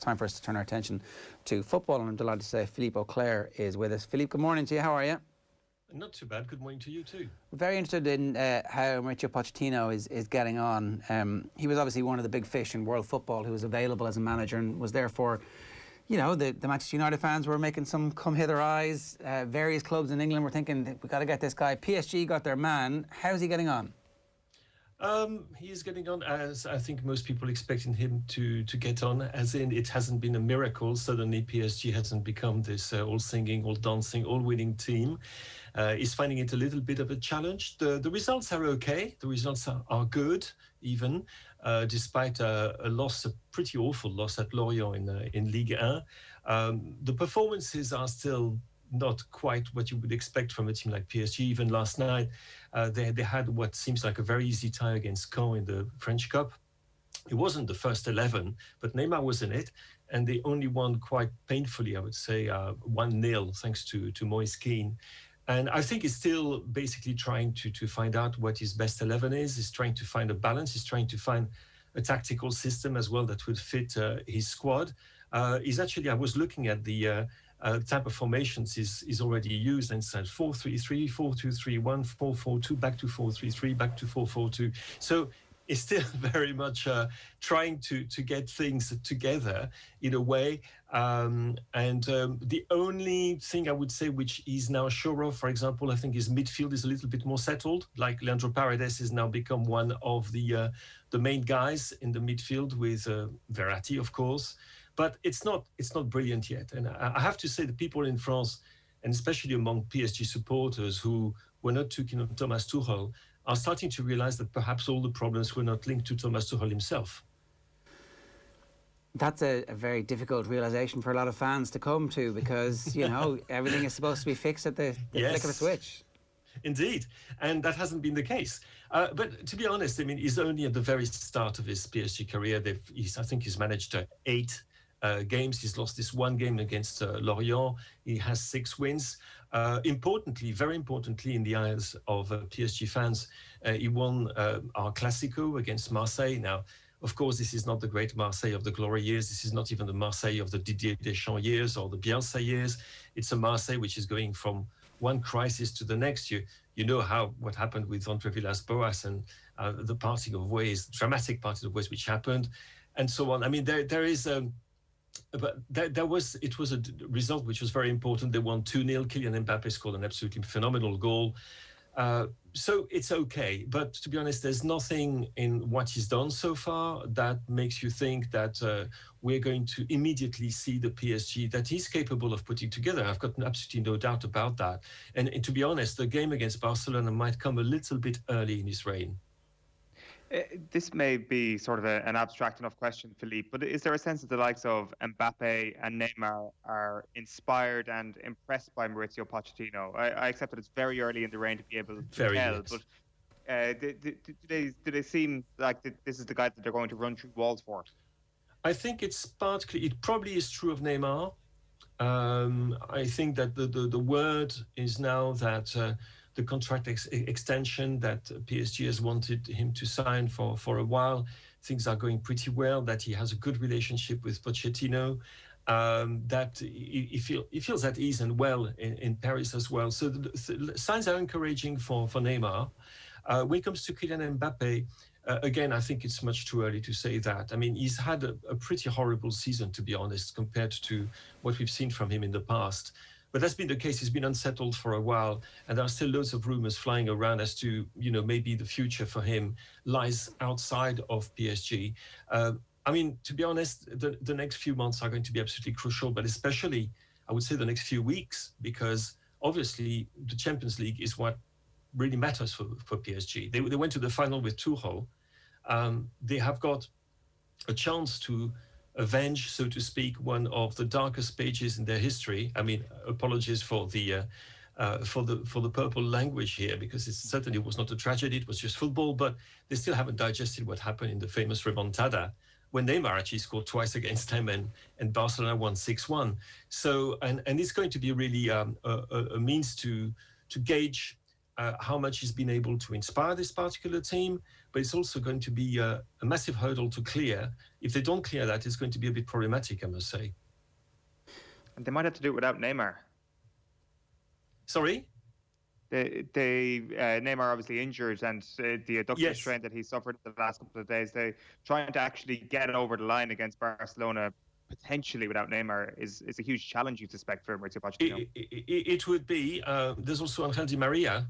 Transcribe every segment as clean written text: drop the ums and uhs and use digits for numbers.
Time for us to turn our attention to football, and I'm delighted to say Philippe Auclair is with us. Philippe, good morning to you. How are you? Not too bad. Good morning to you too. Very interested in how Mauricio Pochettino is getting on. He was obviously one of the big fish in world football who was available as a manager and was therefore, you know, the Manchester United fans were making some come hither eyes. Various clubs in England were thinking, we've got to get this guy. PSG got their man. How's he getting on? He's getting on as I think most people expecting him to get on, as in it hasn't been a miracle. Suddenly PSG hasn't become this all singing, all dancing, all winning team. He's finding it a little bit of a challenge. The results are okay. The results are good, even, despite a loss, a pretty awful loss at Lorient in Ligue 1. The performances are still not quite what you would expect from a team like PSG. Even last night, they had what seems like a very easy tie against Caen in the French Cup. It wasn't the first 11, but Neymar was in it, and they only won quite painfully, I would say, 1-0, thanks to Moise Kean. And I think he's still basically trying to find out what his best 11 is. He's trying to find a balance. He's trying to find a tactical system as well that would fit his squad. He's actually, I was looking at the type of formations he's already used, and said 4-3-3, 4-2-3-1, 4-4-2, back to 4-3-3, back to 4-4-2. So he's still very much trying to get things together in a way. The only thing I would say which he's now sure of, for example, I think his midfield is a little bit more settled. Like Leandro Paredes has now become one of the main guys in the midfield with Verratti, of course. But it's not brilliant yet. And I have to say the people in France, and especially among PSG supporters who were not too keen on Thomas Tuchel, are starting to realize that perhaps all the problems were not linked to Thomas Tuchel himself. That's a very difficult realisation for a lot of fans to come to, because, you know, everything is supposed to be fixed at the flick of a switch. Indeed, and that hasn't been the case. But to be honest, I mean, he's only at the very start of his PSG career. I think he's managed 8 games. He's lost this one game against Lorient. He has 6 wins. Importantly, very importantly in the eyes of PSG fans, he won our Classico against Marseille. Now, of course, this is not the great Marseille of the glory years. This is not even the Marseille of the Didier Deschamps years or the Bielsa years. It's a Marseille which is going from one crisis to the next. You know what happened with André Villas-Boas and the parting of ways, dramatic parting of ways which happened, and so on. I mean, there is... But it was a result which was very important. They won 2-0. Kylian Mbappe scored an absolutely phenomenal goal. So it's okay. But to be honest, there's nothing in what he's done so far that makes you think that we're going to immediately see the PSG that he's capable of putting together. I've got absolutely no doubt about that. And to be honest, the game against Barcelona might come a little bit early in his reign. This may be sort of an abstract enough question, Philippe, but is there a sense that the likes of Mbappe and Neymar are inspired and impressed by Mauricio Pochettino? I accept that it's very early in the reign to be able to tell, but do they seem like this is the guy that they're going to run through walls for? I think it probably is true of Neymar. I think that the word is now that the contract extension that PSG has wanted him to sign for a while, things are going pretty well, that he has a good relationship with Pochettino, that he feels at ease and well in Paris as well. So the signs are encouraging for Neymar. When it comes to Kylian Mbappe, again, I think it's much too early to say that. I mean, he's had a pretty horrible season, to be honest, compared to what we've seen from him in the past. But that's been the case. He's been unsettled for a while, and there are still loads of rumors flying around as to, you know, maybe the future for him lies outside of PSG. I mean, to be honest, the next few months are going to be absolutely crucial, but especially, I would say, the next few weeks, because obviously the Champions League is what really matters for PSG. They went to the final with Tuchel. They have got a chance to avenge, so to speak, one of the darkest pages in their history. I mean, apologies for the purple language here, because it certainly was not a tragedy. It was just football, but they still haven't digested what happened in the famous remontada when Neymar actually scored twice against them and Barcelona won 6-1. So, and it's going to be really a means to gauge how much he's been able to inspire this particular team, but it's also going to be a massive hurdle to clear. If they don't clear that, it's going to be a bit problematic, I must say. And they might have to do it without Neymar. Sorry? Neymar obviously injured, and the adductor strain that he suffered the last couple of days. They trying to actually get over the line against Barcelona potentially without Neymar is a huge challenge, you suspect, for Mauricio Pochettino. It would be. There's also Angel Di Maria,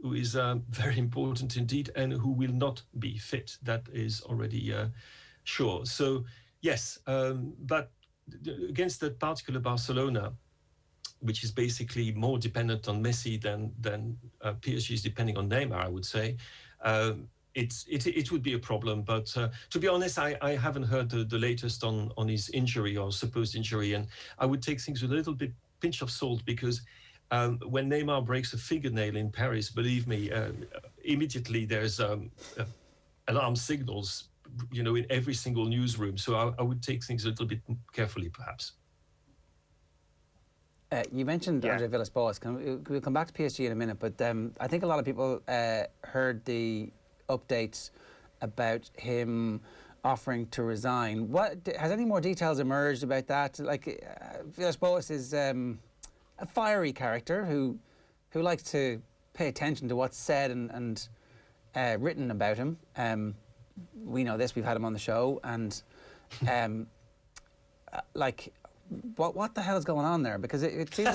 who is very important indeed, and who will not be fit. That is already sure. So yes, but against that particular Barcelona, which is basically more dependent on Messi than PSG is depending on Neymar, I would say. It would be a problem. But to be honest, I haven't heard the latest on his injury or supposed injury. And I would take things with a little bit pinch of salt, because when Neymar breaks a fingernail in Paris, believe me, immediately there's alarm signals, in every single newsroom. So I would take things a little bit carefully, perhaps. You mentioned André Villas-Boas. We'll come back to PSG in a minute, but I think a lot of people heard the updates about him offering to resign. Has any more details emerged about that? Like, Villas-Boas is a fiery character who likes to pay attention to what's said and written about him. We know this. We've had him on the show, and What the hell is going on there? Because it seemed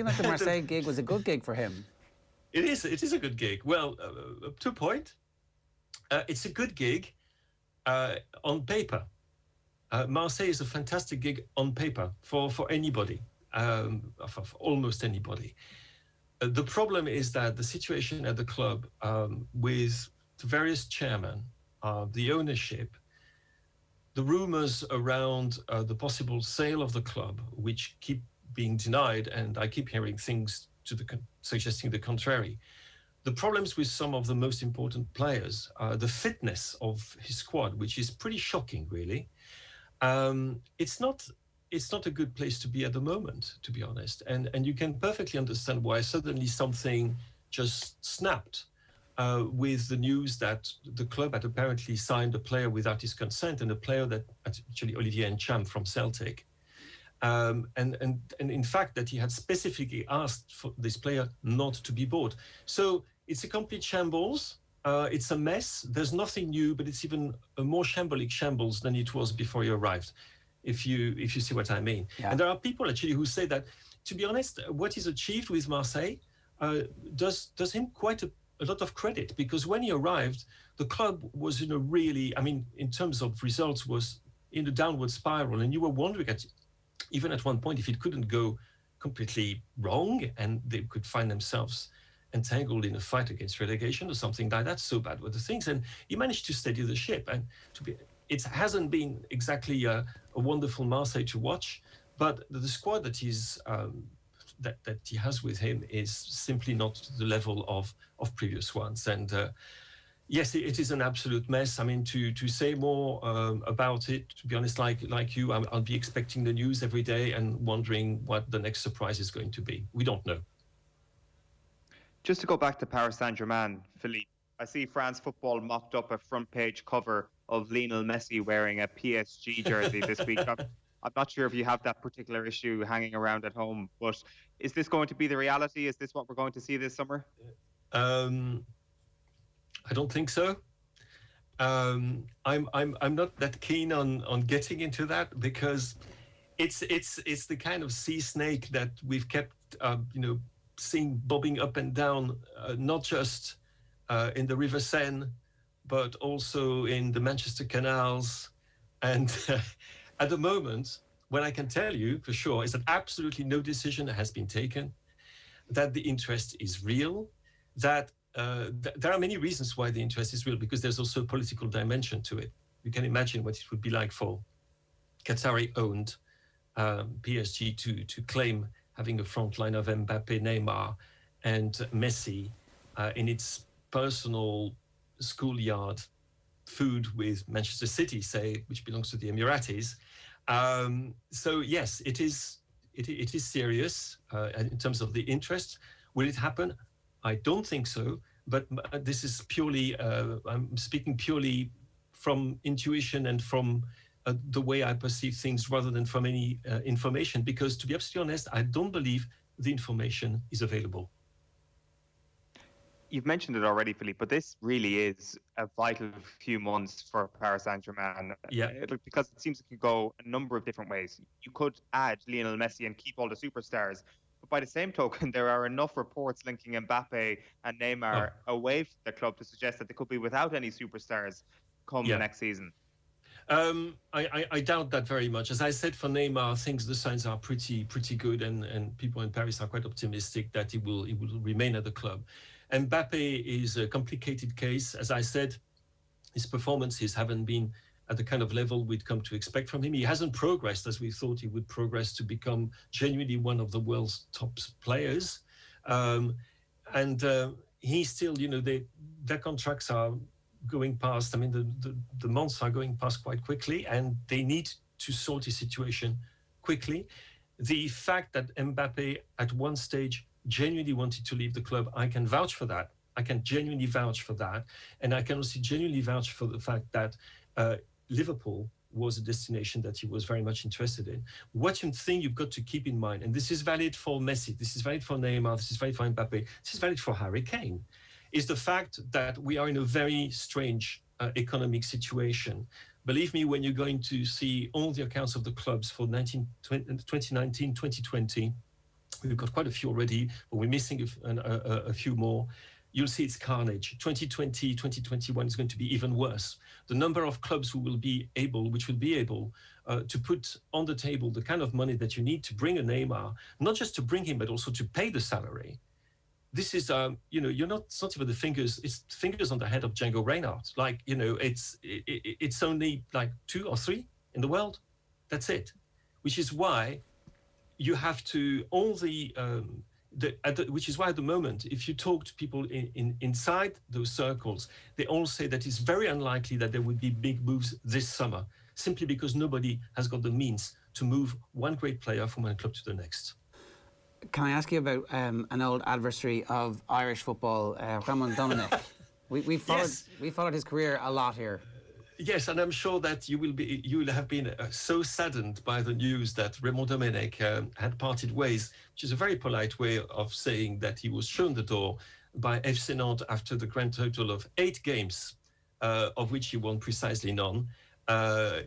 like the Marseille gig was a good gig for him. It is a good gig. Well, up to a point. It's a good gig on paper. Marseille is a fantastic gig on paper for anybody, for almost anybody. The problem is that the situation at the club with the various chairmen, the ownership, the rumors around the possible sale of the club, which keep being denied, and I keep hearing things suggesting the contrary. The problems with some of the most important players, the fitness of his squad, which is pretty shocking, really. It's not a good place to be at the moment, to be honest. And you can perfectly understand why suddenly something just snapped. With the news that the club had apparently signed a player without his consent, and a player that actually Olivier Ncham from Celtic, and in fact that he had specifically asked for this player not to be bought. So it's a complete shambles. It's a mess. There's nothing new, but it's even a more shambolic shambles than it was before you arrived, if you see what I mean. Yeah. And there are people actually who say that, to be honest, what he's achieved with Marseille does him quite a lot of credit, because when he arrived, the club was in a really, in terms of results, was in a downward spiral, and you were wondering even at one point if it couldn't go completely wrong and they could find themselves entangled in a fight against relegation or something like that. So bad were the things, and he managed to steady the ship. And it hasn't been exactly a wonderful Marseille to watch, but the squad that he's that he has with him is simply not the level of previous ones. And yes, it is an absolute mess. To say more about it, to be honest, like you, I'll be expecting the news every day and wondering what the next surprise is going to be. We don't know. Just to go back to Paris Saint-Germain, Philippe, I see France Football mocked up a front page cover of Lionel Messi wearing a PSG jersey this week. I'm not sure if you have that particular issue hanging around at home, but is this going to be the reality? Is this what we're going to see this summer? I don't think so. I'm not that keen on getting into that, because it's the kind of sea snake that we've kept seeing bobbing up and down, not just in the River Seine, but also in the Manchester canals. And at the moment, what I can tell you for sure is that absolutely no decision has been taken, that the interest is real, that there are many reasons why the interest is real, because there's also a political dimension to it. You can imagine what it would be like for Qatari-owned PSG to claim having a front line of Mbappe, Neymar, and Messi in its personal schoolyard food with Manchester City, say, which belongs to the Emiratis. So yes, it is serious in terms of the interest. Will it happen? I don't think so. but this is purely, I'm speaking purely from intuition and from the way I perceive things rather than from any information, because to be absolutely honest, I don't believe the information is available. You've mentioned it already, Philippe, but this really is a vital few months for Paris Saint-Germain. Yeah. Because it seems it can go a number of different ways. You could add Lionel Messi and keep all the superstars, but by the same token, there are enough reports linking Mbappe and Neymar away from the club to suggest that they could be without any superstars come next season. I doubt that very much. As I said, for Neymar, the signs are pretty good, and people in Paris are quite optimistic that he will remain at the club. Mbappe is a complicated case. As I said, his performances haven't been at the kind of level we'd come to expect from him. He hasn't progressed as we thought he would progress to become genuinely one of the world's top players. He's still, their contracts are going past. I mean, the months are going past quite quickly, and they need to sort his situation quickly. The fact that Mbappe at one stage genuinely wanted to leave the club, I can vouch for that. I can genuinely vouch for that. And I can also genuinely vouch for the fact that Liverpool was a destination that he was very much interested in. What thing you've got to keep in mind, and this is valid for Messi, this is valid for Neymar, this is valid for Mbappe, this is valid for Harry Kane, is the fact that we are in a very strange economic situation. Believe me, when you're going to see all the accounts of the clubs for 2019, 2020, we've got quite a few already, but we're missing a few more. You'll see it's carnage. 2020, 2021 is going to be even worse. The number of clubs which will be able to put on the table the kind of money that you need to bring a Neymar, not just to bring him, but also to pay the salary. This is, it's not even the fingers, it's fingers on the head of Django Reinhardt. Like, it's only like 2 or 3 in the world. That's it. Which is why you have to, which is why at the moment, if you talk to people inside those circles, they all say that it's very unlikely that there would be big moves this summer, simply because nobody has got the means to move one great player from one club to the next. Can I ask you about an old adversary of Irish football, Raymond Domenech? We followed his career a lot here. Yes, and I'm sure that you will have been so saddened by the news that Raymond Domenech had parted ways, which is a very polite way of saying that he was shown the door by FC Nantes after the grand total of 8 games, of which he won precisely none. I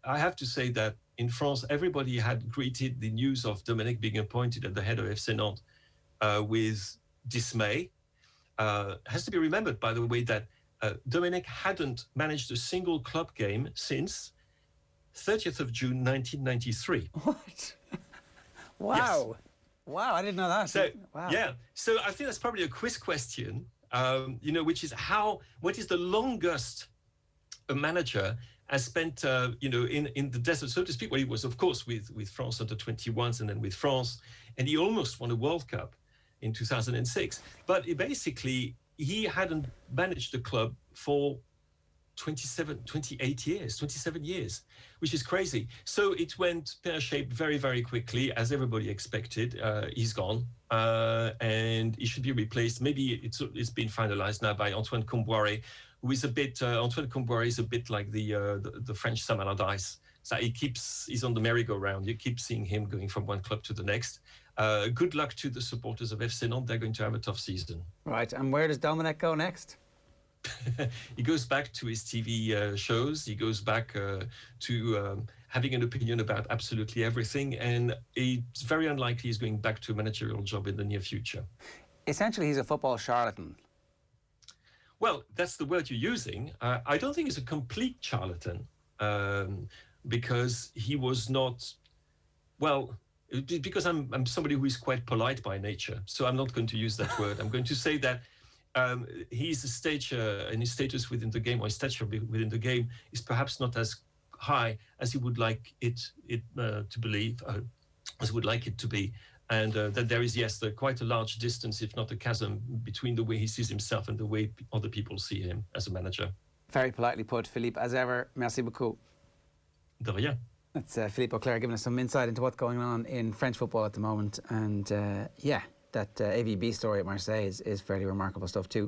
have to say that in France, everybody had greeted the news of Domenech being appointed at the head of FC Nantes with dismay. Has to be remembered, by the way, that Domenech hadn't managed a single club game since 30th of June 1993. What? Wow. Yes. Wow, I didn't know that. So, wow. Yeah. So I think that's probably a quiz question, which is what is the longest a manager has spent, in the desert, so to speak. Well, he was, of course, with France under 21s and then with France, and he almost won a World Cup in 2006. But he hadn't managed the club for 27 years, which is crazy. So it went pear-shaped very, very quickly, as everybody expected. He's gone, and he should be replaced. Maybe it's been finalized now by Antoine Comboiré, who is Antoine Comboiré is a bit like the French Sam Allardyce. So he's on the merry-go-round. You keep seeing him going from one club to the next. Good luck to the supporters of FC Nantes. They're going to have a tough season. Right, and where does Domenech go next? He goes back to his TV shows. He goes back to having an opinion about absolutely everything. And it's very unlikely he's going back to a managerial job in the near future. Essentially, he's a football charlatan. Well, that's the word you're using. I don't think he's a complete charlatan because he was not, because I'm somebody who is quite polite by nature. So I'm not going to use that word. I'm going to say that his stature and his status within the game, or his stature within the game, is perhaps not as high as he would like it to believe, as he would like it to be. And that there is, quite a large distance, if not a chasm, between the way he sees himself and the way other people see him as a manager. Very politely put, Philippe. As ever, merci beaucoup. De rien. That's Philippe Auclair giving us some insight into what's going on in French football at the moment. And, that AVB story at Marseille is fairly remarkable stuff too.